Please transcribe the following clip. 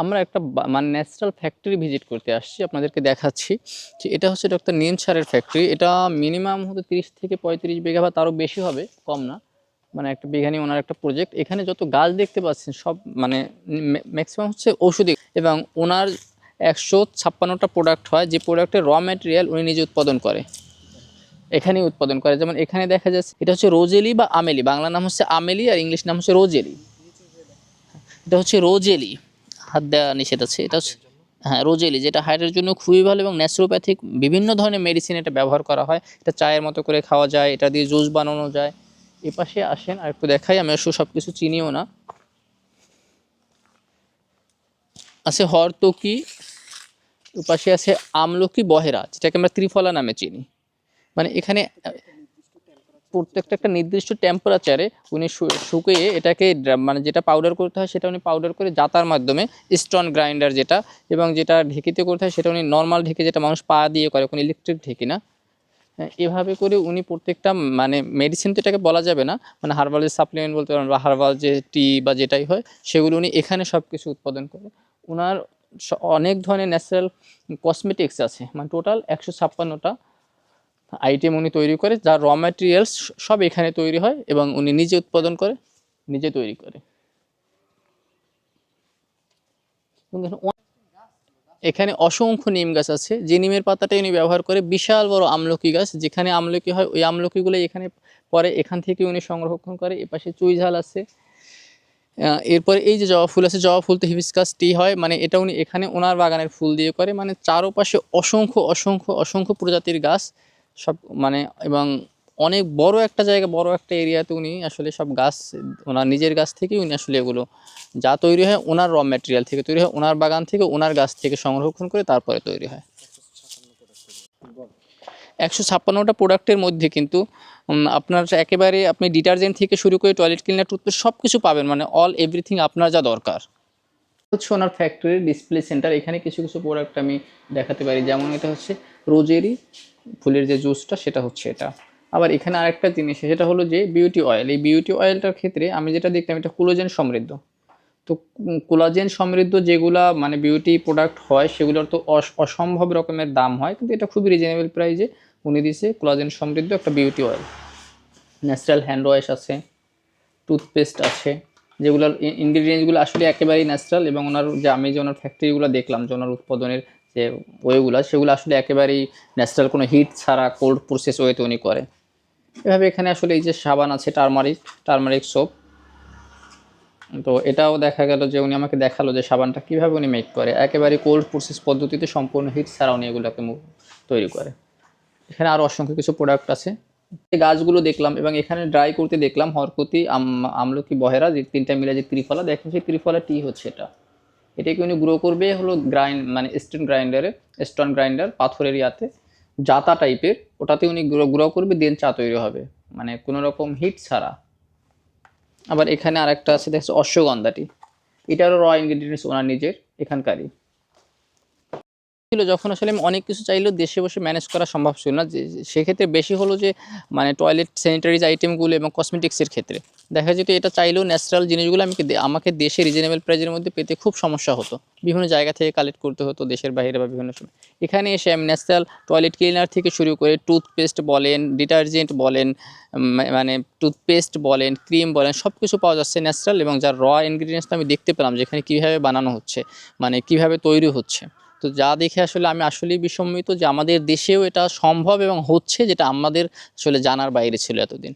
আমরা একটা মানে ন্যাচারাল ফ্যাক্টরি ভিজিট করতে আসছি, আপনাদেরকে দেখাচ্ছি যে এটা হচ্ছে ডক্টর নিম স্যারের ফ্যাক্টরি। এটা মিনিমাম হতে 30 থেকে 35 বিঘা বা তারও বেশি হবে, কম না। মানে একটা বিঘা নিয়ে ওনার একটা প্রজেক্ট। এখানে যত গাছ দেখতে পাচ্ছেন সব মানে ম্যাক্সিমাম হচ্ছে ঔষধি, এবং ওনার 156টা প্রোডাক্ট হয়, যে প্রোডাক্টের র ম্যাটেরিয়াল উনি নিজে উৎপাদন করে, এখানেই উৎপাদন করে। যেমন এখানে দেখা যাচ্ছে এটা হচ্ছে রোজেলি বা আমেলি, বাংলা নাম হচ্ছে আমেলি আর ইংলিশ নাম হচ্ছে রোজেলি। এটা হচ্ছে রোজেলি, হাত দেওয়া নিষেধ আছে। এটা হচ্ছে হ্যাঁ রোজেলি, যেটা হার্টের জন্য খুবই ভালো এবং ন্যাচুরোপ্যাথিক বিভিন্ন ধরনের মেডিসিন এটা ব্যবহার করা হয়। এটা চায়ের মতো করে খাওয়া যায়, এটা দিয়ে জুস বানানো যায়। এ পাশে আসেন আর একটু দেখাই, আমি অবশ্য সব কিছু চিনিও না। আছে হরতকি, পাশে আছে আমলকি বহেরা, যেটাকে আমরা ত্রিফলা নামে চিনি। মানে এখানে প্রত্যেকটা একটা নির্দিষ্ট টেম্পারেচারে উনি শুকিয়ে এটাকে মানে যেটা পাউডার করতে হয় সেটা উনি পাউডার করে জাতার মাধ্যমে, স্টোন গ্রাইন্ডার যেটা, এবং যেটা ঢেকিতে করতে হয় সেটা উনি নর্মাল ঢেকে, যেটা মানুষ পা দিয়ে করে, কোনো ইলেকট্রিক ঢেকি না। এভাবে করে উনি প্রত্যেকটা মানে মেডিসিন তো এটাকে বলা যাবে না, মানে হার্বাল যে সাপ্লিমেন্ট বলতে পারেন বা হার্বাল যে টি বা যেটাই হয়, সেগুলো উনি এখানে সব কিছু উৎপাদন করে। ওনার অনেক ধরনের ন্যাচারাল কসমেটিক্স আছে, মানে টোটাল 156টা আইটেম উনি তৈরি করে, যার র ম্যাটেরিয়ালস সব এখানে তৈরি হয় এবং উনি নিজে উৎপাদন করে, নিজে তৈরি করে। এখানে অসংখ্য নিম গাছ আছে, যে নিমের পাতাটা উনি ব্যবহার করে। বিশাল বড় আমলকি গাছ, যেখানে আমলকি হয় ওই আমলকিগুলো এখানে পরে, এখান থেকে উনি সংরক্ষণ করে। এপাশে চুই ঝাল আছে। এরপরে এই যে জবা ফুল আছে, জবা ফুল তো হিবিস্কাস টি হয়, মানে এটা উনি এখানে ওনার বাগানের ফুল দিয়ে করে। মানে চারপাশে অসংখ্য অসংখ্য অসংখ্য প্রজাতির গাছ সব, মানে এবং অনেক বড় একটা জায়গা, বড় একটা এরিয়াতে উনি আসলে সব গাছ ওনার নিজের গাছ থেকেই উনি আসলে এগুলো যা তৈরি হয় ওনার র ম্যাটেরিয়াল থেকে তৈরি হয়, ওনার বাগান থেকে, ওনার গাছ থেকে সংরক্ষণ করে তারপরে তৈরি হয়। 156টা প্রোডাক্টের মধ্যে কিন্তু আপনার একেবারে আপনি ডিটারজেন্ট থেকে শুরু করে টয়লেট ক্লিনার, টুথপেস্ট সব কিছু পাবেন, মানে অল এভরিথিং আপনার যা দরকার। হচ্ছে ওনার ফ্যাক্টরির ডিসপ্লে সেন্টার। এখানে কিছু কিছু প্রোডাক্ট আমি দেখাতে পারি, যেমন এটা হচ্ছে রোজেরি ফুলের যে জুসটা, সেটা হচ্ছে এটা। আবার এখানে আরেকটা জিনিস, সেটা হলো যে বিউটি অয়েল। এই বিউটি অয়েলটার ক্ষেত্রে আমি যেটা দেখলাম, এটা কোলাজেন সমৃদ্ধ। তো কোলাজেন সমৃদ্ধ যেগুলা মানে বিউটি প্রোডাক্ট হয়, সেগুলোর তো অসম্ভব রকমের দাম হয়, কিন্তু এটা খুবই রিজনেবল প্রাইসে উনি দিছে কোলাজেন সমৃদ্ধ একটা beauty oil. Natural hand wash আছে, টুথপেস্ট আছে, যেগুলোর ইনগ্রিডিয়েন্টসগুলো আসলে একেবারেই ন্যাচারাল। এবং ওনার যে আমি যে ওনার ফ্যাক্টরিগুলো দেখলাম, যে ওনার উৎপাদনের যে ওয়েগুলো, সেগুলো আসলে একেবারেই ন্যাচারাল, কোনো হিট ছাড়া কোল্ড প্রসেস ওয়েতে উনি করে। এভাবে এখানে আসলে এই যে সাবান আছে, টারমারিক সোপ। তো এটাও দেখা গেল যে উনি আমাকে দেখালো যে সাবানটা কীভাবে উনি মেক করে, একেবারে কোল্ড প্রসেস পদ্ধতিতে, সম্পূর্ণ হিট ছাড়া উনি এগুলোকে তৈরি করে। এখানে আরও অসংখ্য কিছু প্রোডাক্ট আছে। এই গাছগুলো দেখলাম এবং এখানে ড্রাই করতে দেখলাম হরকতি, আমলকি বহেরা, যে তিনটা মিলে যে ত্রিফলা, দেখেন সেই ত্রিফলা টি হচ্ছে এটা। এটাকে উনি গ্রো করবে হলো মানে স্টোন গ্রাইন্ডার, পাথরের ইয়াতে, জাতা টাইপের, ওটাতে উনি গ্রো করবে, দেন চা তৈরি হবে, মানে কোনো রকম হিট ছাড়া। আবার এখানে আরেকটা আছে, দেখছে অশ্বগন্ধাটি, এটারও র ইনগ্রিডিয়েন্টস ওনার নিজের এখানকারই ছিল। যখন আসলে আমি অনেক কিছু চাইলেও দেশে বসে ম্যানেজ করা সম্ভব ছিল না, যে সেক্ষেত্রে বেশি হলো যে মানে টয়লেট স্যানিটারিজ আইটেমগুলো এবং কসমেটিক্সের ক্ষেত্রে দেখা যেত এটা চাইলেও ন্যাচারাল জিনিসগুলো আমাকে দেশে রিজনেবল প্রাইসের মধ্যে পেতে খুব সমস্যা হতো, বিভিন্ন জায়গা থেকে কালেক্ট করতে হতো, দেশের বাইরে বা বিভিন্ন সময়। এখানে এসে আমি ন্যাচারাল টয়লেট ক্লিনার থেকে শুরু করে টুথপেস্ট বলেন, ডিটারজেন্ট বলেন, মানে টুথপেস্ট বলেন, ক্রিম বলেন, সব কিছু পাওয়া যাচ্ছে ন্যাচারাল, এবং যার র ইনগ্রিডিয়েন্টসটা আমি দেখতে পেলাম যেখানে কীভাবে বানানো হচ্ছে, মানে কীভাবে তৈরি হচ্ছে। তো যা দেখে আসলে আমি আসলেই বিস্মিত যে আমাদের দেশেও এটা সম্ভব এবং হচ্ছে, যেটা আমাদের আসলে জানার বাইরে ছিল এতদিন।